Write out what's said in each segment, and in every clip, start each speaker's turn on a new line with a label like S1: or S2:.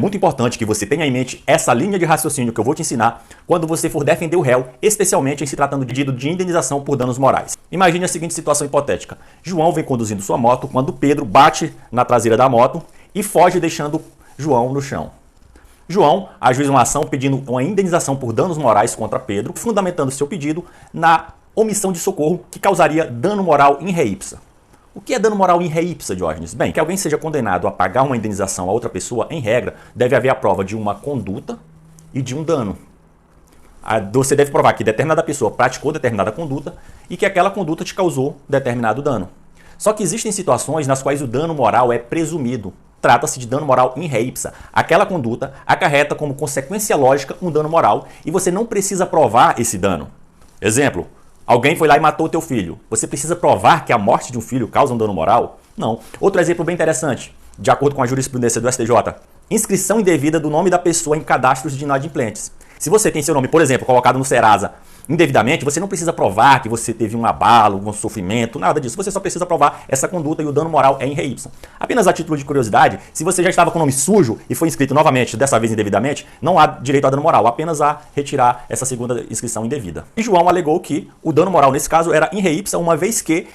S1: Muito importante que você tenha em mente essa linha de raciocínio que eu vou te ensinar quando você for defender o réu, especialmente em se tratando de pedido de indenização por danos morais. Imagine a seguinte situação hipotética. João vem conduzindo sua moto quando Pedro bate na traseira da moto e foge deixando João no chão. João ajuiza uma ação pedindo uma indenização por danos morais contra Pedro, fundamentando seu pedido na omissão de socorro que causaria dano moral in re ipsa. O que é dano moral in re ipsa, Diógenes? Bem, que alguém seja condenado a pagar uma indenização a outra pessoa, em regra, deve haver a prova de uma conduta e de um dano. Você deve provar que determinada pessoa praticou determinada conduta e que aquela conduta te causou determinado dano. Só que existem situações nas quais o dano moral é presumido. Trata-se de dano moral in re ipsa. Aquela conduta acarreta como consequência lógica um dano moral e você não precisa provar esse dano. Exemplo. Alguém foi lá e matou o teu filho. Você precisa provar que a morte de um filho causa um dano moral? Não. Outro exemplo bem interessante, de acordo com a jurisprudência do STJ, inscrição indevida do nome da pessoa em cadastros de inadimplentes. Se você tem seu nome, por exemplo, colocado no Serasa indevidamente, você não precisa provar que você teve um abalo, um sofrimento, nada disso. Você só precisa provar essa conduta e o dano moral é in re ipsa. Apenas a título de curiosidade, se você já estava com o nome sujo e foi inscrito novamente, dessa vez indevidamente, não há direito a dano moral, apenas a retirar essa segunda inscrição indevida. E João alegou que o dano moral nesse caso era in re ipsa, uma vez que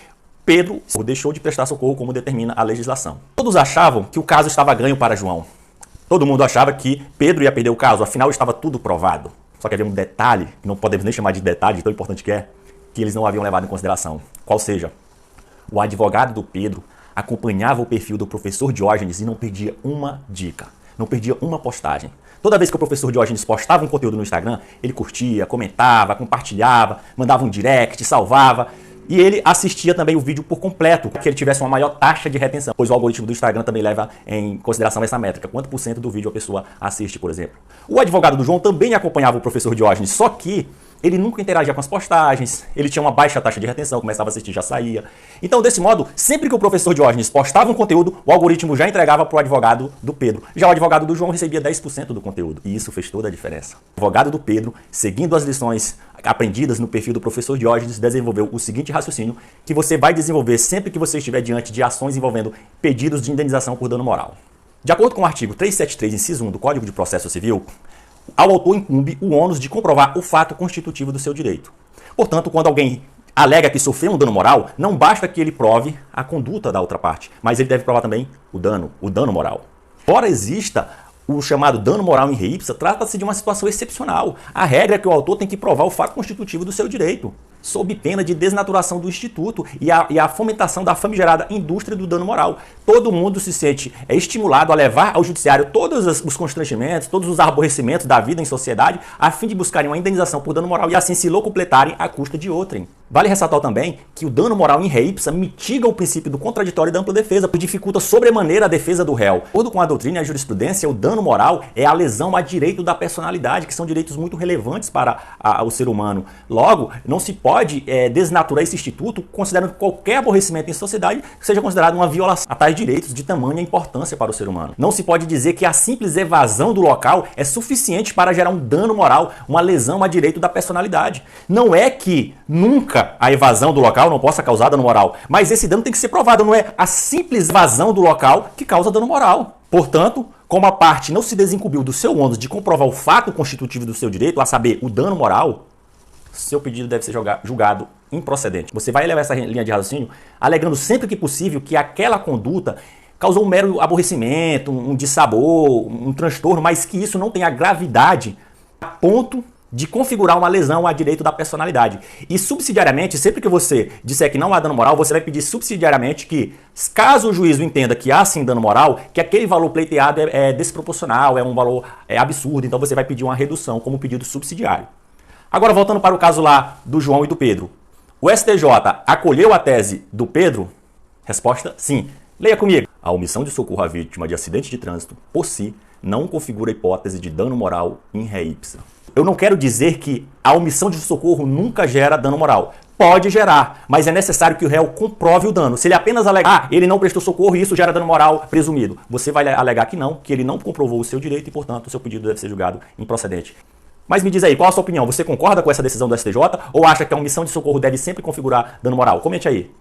S1: Pedro deixou de prestar socorro como determina a legislação. Todos achavam que o caso estava ganho para João. Todo mundo achava que Pedro ia perder o caso, afinal estava tudo provado. Só que havia um detalhe, que não podemos nem chamar de detalhe, tão importante que é, que eles não haviam levado em consideração. Qual seja, o advogado do Pedro acompanhava o perfil do professor Diógenes e não perdia uma dica, não perdia uma postagem. Toda vez que o professor Diógenes postava um conteúdo no Instagram, ele curtia, comentava, compartilhava, mandava um direct, salvava. E ele assistia também o vídeo por completo, para que ele tivesse uma maior taxa de retenção, pois o algoritmo do Instagram também leva em consideração essa métrica. Quanto por cento do vídeo a pessoa assiste, por exemplo. O advogado do João também acompanhava o professor Diógenes, só que ele nunca interagia com as postagens, ele tinha uma baixa taxa de retenção, começava a assistir e já saía. Então, desse modo, sempre que o professor Diógenes postava um conteúdo, o algoritmo já entregava para o advogado do Pedro. Já o advogado do João recebia 10% do conteúdo, e isso fez toda a diferença. O advogado do Pedro, seguindo as lições aprendidas no perfil do professor Diógenes, desenvolveu o seguinte raciocínio que você vai desenvolver sempre que você estiver diante de ações envolvendo pedidos de indenização por dano moral. De acordo com o artigo 373, inciso 1 do Código de Processo Civil, ao autor incumbe o ônus de comprovar o fato constitutivo do seu direito. Portanto, quando alguém alega que sofreu um dano moral, não basta que ele prove a conduta da outra parte, mas ele deve provar também o dano moral. Embora exista o chamado dano moral in re ipsa, trata-se de uma situação excepcional. A regra é que o autor tem que provar o fato constitutivo do seu direito, sob pena de desnaturação do instituto e a fomentação da famigerada indústria do dano moral. Todo mundo se sente estimulado a levar ao judiciário todos os constrangimentos, todos os aborrecimentos da vida em sociedade, a fim de buscarem uma indenização por dano moral e assim se locupletarem à custa de outrem. Vale ressaltar também que o dano moral in re ipsa mitiga o princípio do contraditório e da ampla defesa, pois dificulta sobremaneira a defesa do réu. De acordo com a doutrina e a jurisprudência, o dano moral é a lesão a direito da personalidade, que são direitos muito relevantes para o ser humano. Logo, não se pode desnaturar esse instituto, considerando que qualquer aborrecimento em sociedade seja considerado uma violação a tais direitos de tamanha importância para o ser humano. Não se pode dizer que a simples evasão do local é suficiente para gerar um dano moral, uma lesão a direito da personalidade. Não é que nunca a evasão do local não possa causar dano moral, mas esse dano tem que ser provado, não é a simples evasão do local que causa dano moral. Portanto, como a parte não se desincumbiu do seu ônus de comprovar o fato constitutivo do seu direito, a saber, o dano moral, seu pedido deve ser julgado improcedente. Você vai elevar essa linha de raciocínio alegando sempre que possível que aquela conduta causou um mero aborrecimento, um dissabor, um transtorno, mas que isso não tem a gravidade a ponto de configurar uma lesão a direito da personalidade. E subsidiariamente, sempre que você disser que não há dano moral, você vai pedir subsidiariamente que, caso o juízo entenda que há sim dano moral, que aquele valor pleiteado é desproporcional, é um valor absurdo, então você vai pedir uma redução como pedido subsidiário. Agora, voltando para o caso lá do João e do Pedro. O STJ acolheu a tese do Pedro? Resposta, sim. Leia comigo. A omissão de socorro à vítima de acidente de trânsito, por si, não configura a hipótese de dano moral in re ipsa. Eu não quero dizer que a omissão de socorro nunca gera dano moral. Pode gerar, mas é necessário que o réu comprove o dano. Se ele apenas alegar, ele não prestou socorro e isso gera dano moral presumido. Você vai alegar que não, que ele não comprovou o seu direito e, portanto, o seu pedido deve ser julgado improcedente. Mas me diz aí, qual a sua opinião? Você concorda com essa decisão do STJ ou acha que a omissão de socorro deve sempre configurar dano moral? Comente aí.